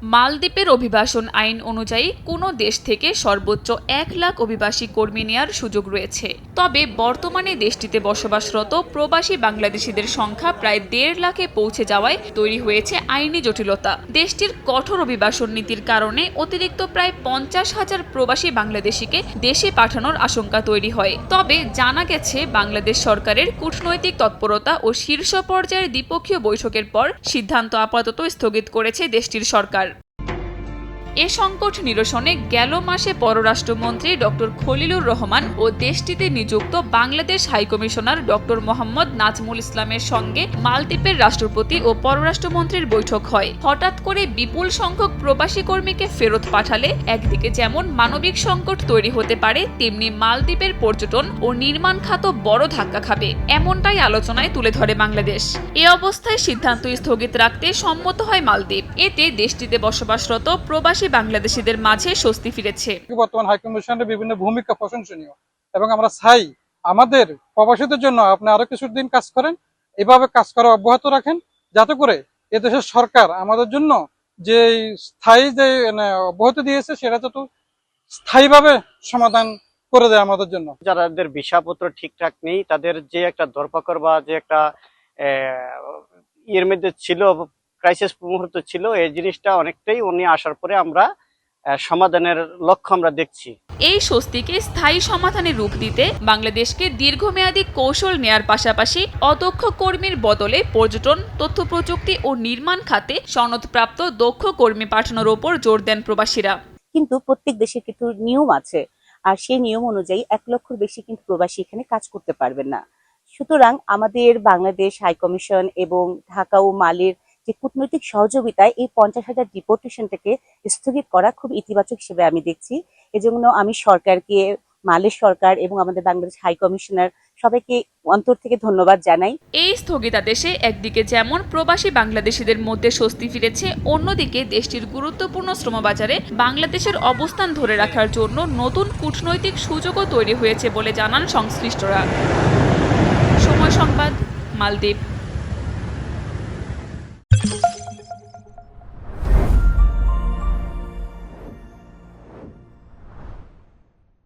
মালদ্বীপের অভিবাসন আইন অনুযায়ী কোনো দেশ থেকে সর্বোচ্চ ১ লাখ অভিবাসী কর্মী নেয়ার সুযোগ রয়েছে। তবে বর্তমানে দেশটিতে বসবাসরত প্রবাসী বাংলাদেশিদের সংখ্যা প্রায় ১.৫ লাখে পৌঁছে যাওয়ায় তৈরি হয়েছে আইনি জটিলতা। দেশটির কঠোর অভিবাসন নীতির কারণে অতিরিক্ত প্রায় ৫০,০০০ প্রবাসী বাংলাদেশিকে দেশে পাঠানোর আশঙ্কা তৈরি হয়। তবে জানা গেছে বাংলাদেশ সরকারের কূটনৈতিক তৎপরতা ও শীর্ষ পর্যায়ের দ্বিপক্ষীয় বৈঠকের পর সিদ্ধান্ত আপাতত স্থগিত করেছে দেশটির সরকার। এ সংকট নিরসনে গেল মাসে পররাষ্ট্রমন্ত্রী ডক্টর খলিলুর রহমান ও দেশটিতে নিযুক্ত বাংলাদেশ হাইকমিশনার ডক্টর মোহাম্মদ নাজমুল ইসলামের সঙ্গে মালদ্বীপের রাষ্ট্রপতি ও পররাষ্ট্রমন্ত্রীর বৈঠক হয়। হঠাৎ করে বিপুল সংখ্যক প্রবাসী কর্মীকে ফেরত পাঠালে একদিকে যেমন মানবিক সংকট তৈরি হতে পারে, তেমনি মালদ্বীপের পর্যটন ও নির্মাণ খাত বড় ধাক্কা খাবে, এমনটাই আলোচনায় তুলে ধরে বাংলাদেশ। এ অবস্থায় সিদ্ধান্ত স্থগিত রাখতে সম্মত হয় মালদ্বীপ। এতে দেশটিতে বসবাসরত প্রবাসী বাংলাদেশিদের মাঝে স্বস্তি ফিরেছে। বর্তমান হাইকমিশনের বিভিন্ন ভূমিকা প্রশংসনীয় এবং আমরা চাই আমাদের প্রবাসীদের জন্য আপনি আরো কিছুদিন কাজ করেন, এভাবে কাজ করা অব্যাহত রাখেন, যাতে করে এদেশের সরকার আমাদের জন্য যে স্থায়ী যে অব্যাহতি দিয়েছে সেটা যত স্থায়ীভাবে সমাধান করে দেয় আমাদের জন্য। যাদের ভিসাপত্র ঠিকঠাক নেই তাদের যে একটা ধরপাকড় বা যে একটা এর মধ্যে ছিল, ক্রাইসিস মুহূর্ত ছিল, এই জিনিসটা অনেকটাই উনি আসার পরে আমরা সমাধানের লক্ষ্য আমরা দেখছি। এই স্বস্তিকে স্থায়ী সমাধানে রূপ দিতে বাংলাদেশকে দীর্ঘমেয়াদী কৌশল নেয়ার পাশাপাশি অদক্ষ কর্মীর বদলে পর্যটন, তথ্য প্রযুক্তি ও নির্মাণ খাতে সনদপ্রাপ্ত দক্ষ কর্মী পাঠানোর ওপর জোর দেন প্রবাসীরা। কিন্তু প্রত্যেক দেশের কিন্তু নিয়ম আছে, আর সেই নিয়ম অনুযায়ী ১ লক্ষের বেশি কিন্তু প্রবাসী এখানে কাজ করতে পারবেন না। সুতরাং আমাদের বাংলাদেশ হাইকমিশন এবং ঢাকা ও মালের যে কূটনৈতিক সহযোগিতায় এই ৫০,০০০ ডিপোর্টেশনটাকে স্থগিত করা খুব ইতিবাচক হিসেবে আমি দেখছি। এজন্য আমি সরকারকে, মালের সরকার এবং আমাদের বাংলাদেশ হাইকমিশনার সবাইকে অন্তর থেকে ধন্যবাদ জানাই। এই স্থগিতাদেশে একদিকে যেমন প্রবাসী বাংলাদেশিদের মধ্যে স্বস্তি ফিরেছে, অন্যদিকে দেশটির গুরুত্বপূর্ণ শ্রমবাজারে বাংলাদেশের অবস্থান ধরে রাখার জন্য নতুন কূটনৈতিক সুযোগও তৈরি হয়েছে বলে জানান সংশ্লিষ্টরা। সময় সংবাদ, মালদ্বীপ।